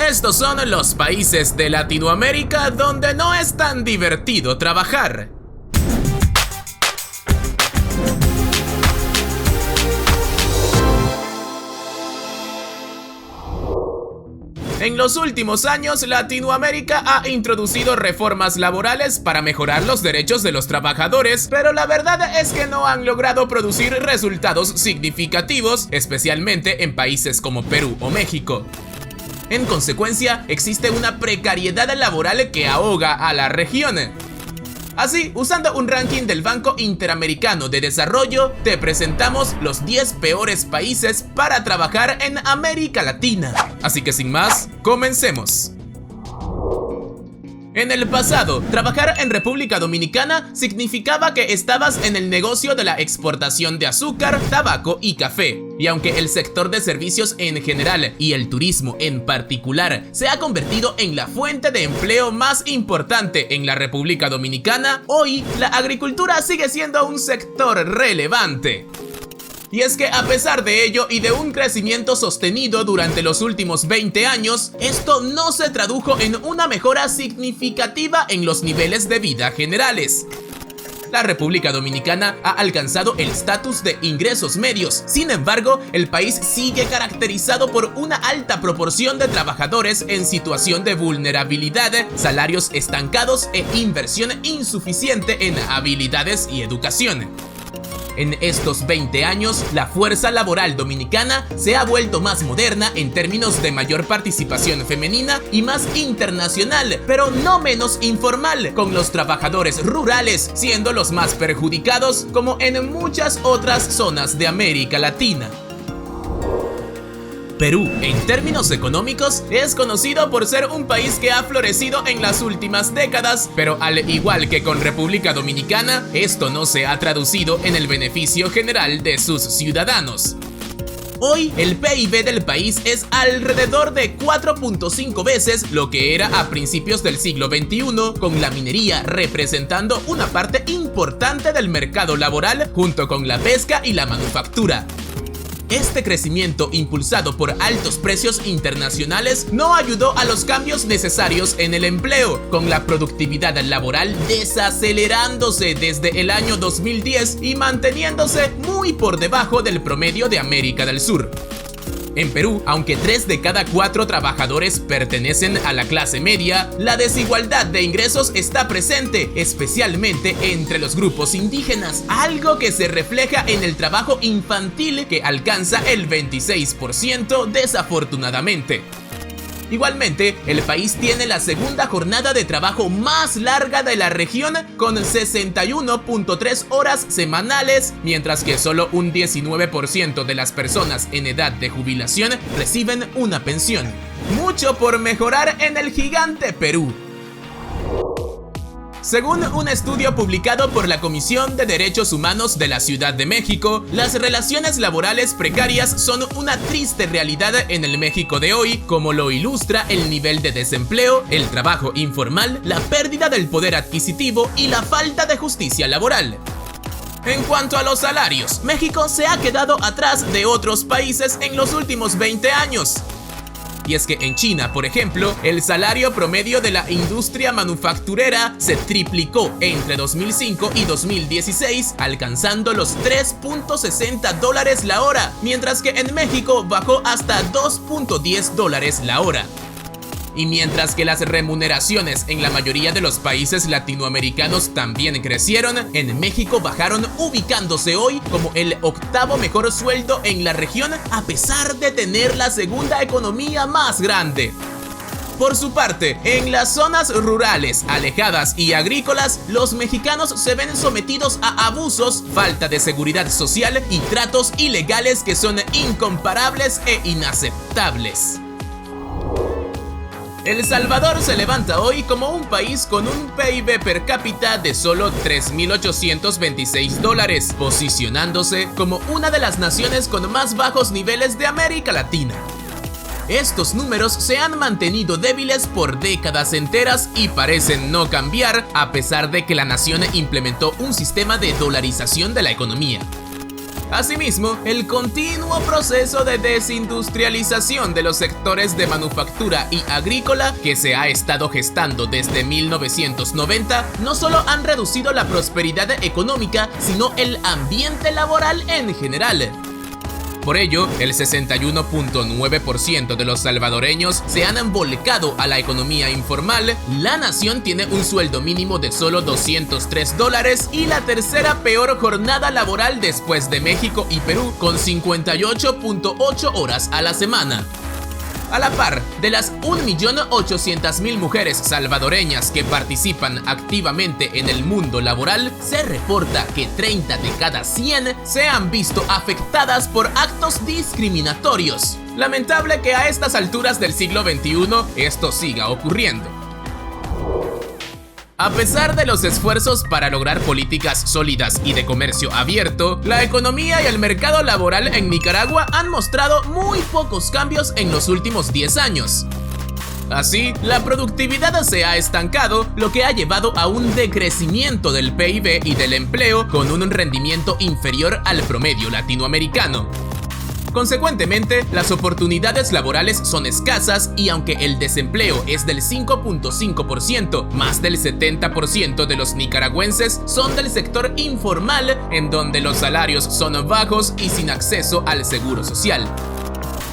Estos son los países de Latinoamérica donde no es tan divertido trabajar. En los últimos años, Latinoamérica ha introducido reformas laborales para mejorar los derechos de los trabajadores, pero la verdad es que no han logrado producir resultados significativos, especialmente en países como Perú o México. En consecuencia, existe una precariedad laboral que ahoga a la región. Así, usando un ranking del Banco Interamericano de Desarrollo, te presentamos los 10 peores países para trabajar en América Latina. Así que sin más, comencemos. En el pasado, trabajar en República Dominicana significaba que estabas en el negocio de la exportación de azúcar, tabaco y café. Y aunque el sector de servicios en general y el turismo en particular se ha convertido en la fuente de empleo más importante en la República Dominicana, hoy la agricultura sigue siendo un sector relevante. Y es que a pesar de ello y de un crecimiento sostenido durante los últimos 20 años, esto no se tradujo en una mejora significativa en los niveles de vida generales. La República Dominicana ha alcanzado el estatus de ingresos medios. Sin embargo, el país sigue caracterizado por una alta proporción de trabajadores en situación de vulnerabilidad, salarios estancados e inversión insuficiente en habilidades y educación. En estos 20 años, la fuerza laboral dominicana se ha vuelto más moderna en términos de mayor participación femenina y más internacional, pero no menos informal, con los trabajadores rurales siendo los más perjudicados, como en muchas otras zonas de América Latina. Perú, en términos económicos, es conocido por ser un país que ha florecido en las últimas décadas, pero al igual que con República Dominicana, esto no se ha traducido en el beneficio general de sus ciudadanos. Hoy, el PIB del país es alrededor de 4.5 veces lo que era a principios del siglo XXI, con la minería representando una parte importante del mercado laboral junto con la pesca y la manufactura. Este crecimiento, impulsado por altos precios internacionales, no ayudó a los cambios necesarios en el empleo, con la productividad laboral desacelerándose desde el año 2010 y manteniéndose muy por debajo del promedio de América del Sur. En Perú, aunque 3 de cada 4 trabajadores pertenecen a la clase media, la desigualdad de ingresos está presente, especialmente entre los grupos indígenas, algo que se refleja en el trabajo infantil que alcanza el 26% desafortunadamente. Igualmente, el país tiene la segunda jornada de trabajo más larga de la región, con 61.3 horas semanales, mientras que solo un 19% de las personas en edad de jubilación reciben una pensión. Mucho por mejorar en el gigante Perú. Según un estudio publicado por la Comisión de Derechos Humanos de la Ciudad de México, las relaciones laborales precarias son una triste realidad en el México de hoy, como lo ilustra el nivel de desempleo, el trabajo informal, la pérdida del poder adquisitivo y la falta de justicia laboral. En cuanto a los salarios, México se ha quedado atrás de otros países en los últimos 20 años. Y es que en China, por ejemplo, el salario promedio de la industria manufacturera se triplicó entre 2005 y 2016, alcanzando los $3.60 la hora, mientras que en México bajó hasta $2.10 la hora. Y mientras que las remuneraciones en la mayoría de los países latinoamericanos también crecieron, en México bajaron, ubicándose hoy como el 8º mejor sueldo en la región, a pesar de tener la segunda economía más grande. Por su parte, en las zonas rurales, alejadas y agrícolas, los mexicanos se ven sometidos a abusos, falta de seguridad social y tratos ilegales que son incomparables e inaceptables. El Salvador se levanta hoy como un país con un PIB per cápita de solo $3.826, posicionándose como una de las naciones con más bajos niveles de América Latina. Estos números se han mantenido débiles por décadas enteras y parecen no cambiar a pesar de que la nación implementó un sistema de dolarización de la economía. Asimismo, el continuo proceso de desindustrialización de los sectores de manufactura y agrícola que se ha estado gestando desde 1990 no solo han reducido la prosperidad económica, sino el ambiente laboral en general. Por ello, el 61.9% de los salvadoreños se han volcado a la economía informal, la nación tiene un sueldo mínimo de solo $203 y la tercera peor jornada laboral después de México y Perú, con 58.8 horas a la semana. A la par de las 1.800.000 mujeres salvadoreñas que participan activamente en el mundo laboral, se reporta que 30 de cada 100 se han visto afectadas por actos discriminatorios. Lamentable que a estas alturas del siglo XXI esto siga ocurriendo. A pesar de los esfuerzos para lograr políticas sólidas y de comercio abierto, la economía y el mercado laboral en Nicaragua han mostrado muy pocos cambios en los últimos 10 años. Así, la productividad se ha estancado, lo que ha llevado a un decrecimiento del PIB y del empleo con un rendimiento inferior al promedio latinoamericano. Consecuentemente, las oportunidades laborales son escasas y aunque el desempleo es del 5.5%, más del 70% de los nicaragüenses son del sector informal, en donde los salarios son bajos y sin acceso al seguro social.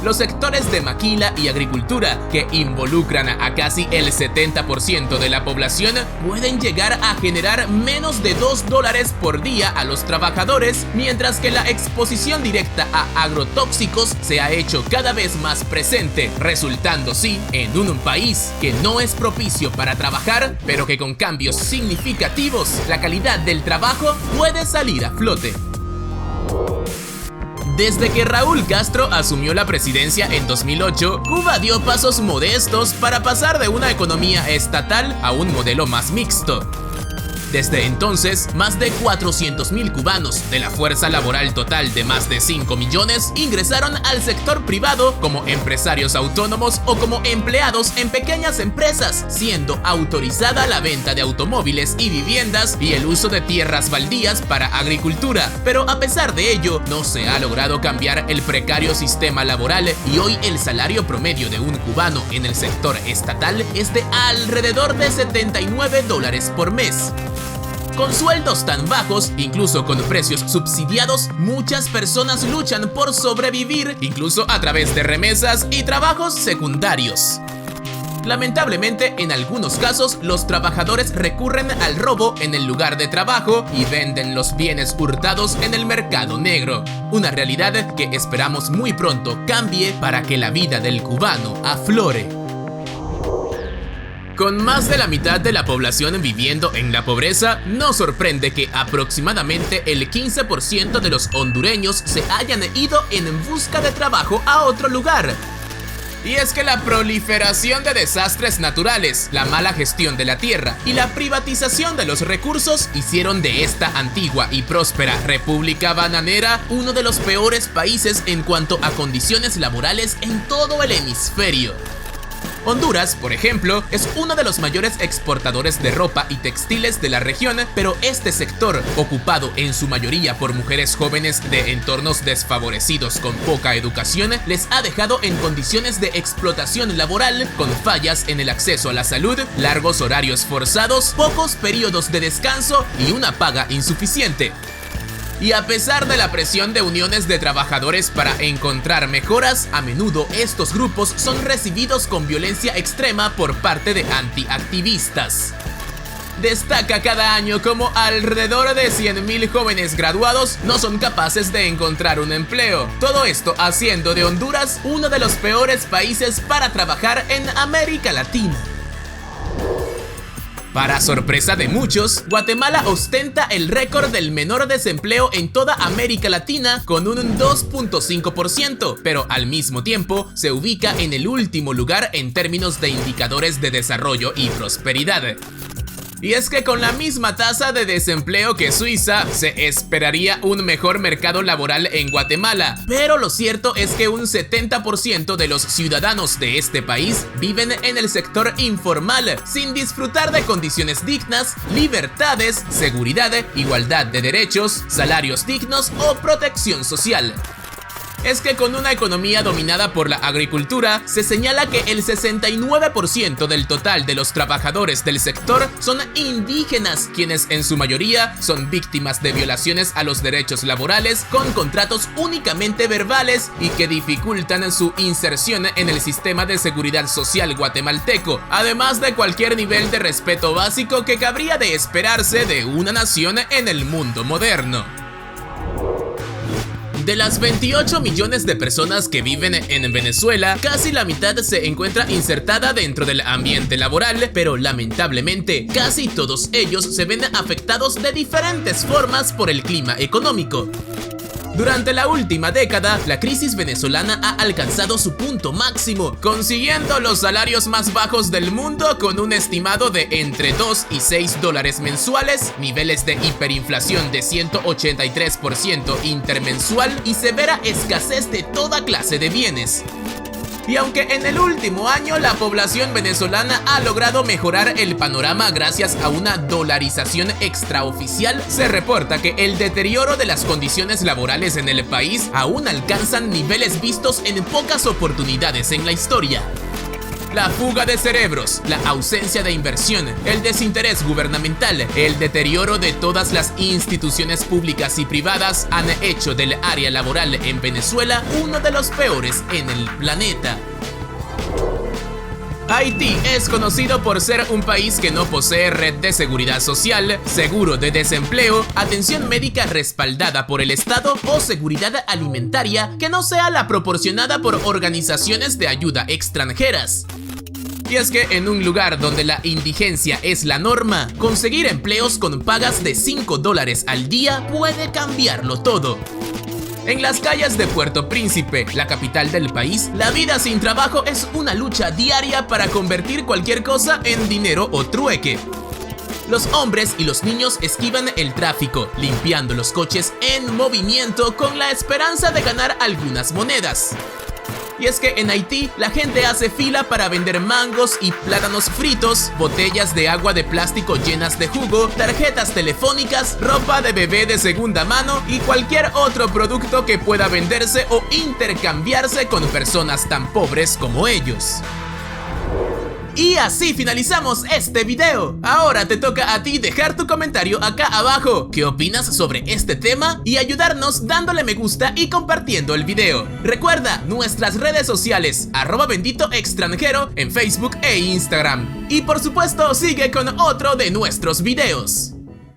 Los sectores de maquila y agricultura, que involucran a casi el 70% de la población, pueden llegar a generar menos de $2 por día a los trabajadores, mientras que la exposición directa a agrotóxicos se ha hecho cada vez más presente, resultando así en un país que no es propicio para trabajar, pero que con cambios significativos la calidad del trabajo puede salir a flote. Desde que Raúl Castro asumió la presidencia en 2008, Cuba dio pasos modestos para pasar de una economía estatal a un modelo más mixto. Desde entonces, más de 400.000 cubanos, de la fuerza laboral total de más de 5 millones, ingresaron al sector privado como empresarios autónomos o como empleados en pequeñas empresas, siendo autorizada la venta de automóviles y viviendas y el uso de tierras baldías para agricultura. Pero a pesar de ello, no se ha logrado cambiar el precario sistema laboral y hoy el salario promedio de un cubano en el sector estatal es de alrededor de $79 por mes. Con sueldos tan bajos, incluso con precios subsidiados, muchas personas luchan por sobrevivir, incluso a través de remesas y trabajos secundarios. Lamentablemente, en algunos casos, los trabajadores recurren al robo en el lugar de trabajo y venden los bienes hurtados en el mercado negro. Una realidad que esperamos muy pronto cambie para que la vida del cubano aflore. Con más de la mitad de la población viviendo en la pobreza, no sorprende que aproximadamente el 15% de los hondureños se hayan ido en busca de trabajo a otro lugar. Y es que la proliferación de desastres naturales, la mala gestión de la tierra y la privatización de los recursos hicieron de esta antigua y próspera república bananera uno de los peores países en cuanto a condiciones laborales en todo el hemisferio. Honduras, por ejemplo, es uno de los mayores exportadores de ropa y textiles de la región, pero este sector, ocupado en su mayoría por mujeres jóvenes de entornos desfavorecidos con poca educación, les ha dejado en condiciones de explotación laboral, con fallas en el acceso a la salud, largos horarios forzados, pocos periodos de descanso y una paga insuficiente. Y a pesar de la presión de uniones de trabajadores para encontrar mejoras, a menudo estos grupos son recibidos con violencia extrema por parte de antiactivistas. Destaca cada año como alrededor de 100.000 jóvenes graduados no son capaces de encontrar un empleo. Todo esto haciendo de Honduras uno de los peores países para trabajar en América Latina. Para sorpresa de muchos, Guatemala ostenta el récord del menor desempleo en toda América Latina con un 2.5%, pero al mismo tiempo se ubica en el último lugar en términos de indicadores de desarrollo y prosperidad. Y es que con la misma tasa de desempleo que Suiza, se esperaría un mejor mercado laboral en Guatemala. Pero lo cierto es que un 70% de los ciudadanos de este país viven en el sector informal, sin disfrutar de condiciones dignas, libertades, seguridad, igualdad de derechos, salarios dignos o protección social. Es que con una economía dominada por la agricultura, se señala que el 69% del total de los trabajadores del sector son indígenas, quienes en su mayoría son víctimas de violaciones a los derechos laborales con contratos únicamente verbales y que dificultan su inserción en el sistema de seguridad social guatemalteco, además de cualquier nivel de respeto básico que cabría de esperarse de una nación en el mundo moderno. De las 28 millones de personas que viven en Venezuela, casi la mitad se encuentra insertada dentro del ambiente laboral, pero lamentablemente casi todos ellos se ven afectados de diferentes formas por el clima económico. Durante la última década, la crisis venezolana ha alcanzado su punto máximo, consiguiendo los salarios más bajos del mundo con un estimado de entre 2 y 6 dólares mensuales, niveles de hiperinflación de 183% intermensual y severa escasez de toda clase de bienes. Y aunque en el último año la población venezolana ha logrado mejorar el panorama gracias a una dolarización extraoficial, se reporta que el deterioro de las condiciones laborales en el país aún alcanzan niveles vistos en pocas oportunidades en la historia. La fuga de cerebros, la ausencia de inversión, el desinterés gubernamental, el deterioro de todas las instituciones públicas y privadas han hecho del área laboral en Venezuela uno de los peores en el planeta. Haití es conocido por ser un país que no posee red de seguridad social, seguro de desempleo, atención médica respaldada por el Estado o seguridad alimentaria que no sea la proporcionada por organizaciones de ayuda extranjeras. Y es que en un lugar donde la indigencia es la norma, conseguir empleos con pagas de 5 dólares al día puede cambiarlo todo. En las calles de Puerto Príncipe, la capital del país, la vida sin trabajo es una lucha diaria para convertir cualquier cosa en dinero o trueque. Los hombres y los niños esquivan el tráfico, limpiando los coches en movimiento con la esperanza de ganar algunas monedas. Y es que en Haití la gente hace fila para vender mangos y plátanos fritos, botellas de agua de plástico llenas de jugo, tarjetas telefónicas, ropa de bebé de segunda mano y cualquier otro producto que pueda venderse o intercambiarse con personas tan pobres como ellos. Y así finalizamos este video. Ahora te toca a ti dejar tu comentario acá abajo. ¿Qué opinas sobre este tema? Y ayudarnos dándole me gusta y compartiendo el video. Recuerda nuestras redes sociales @benditoextranjero en Facebook e Instagram. Y por supuesto sigue con otro de nuestros videos.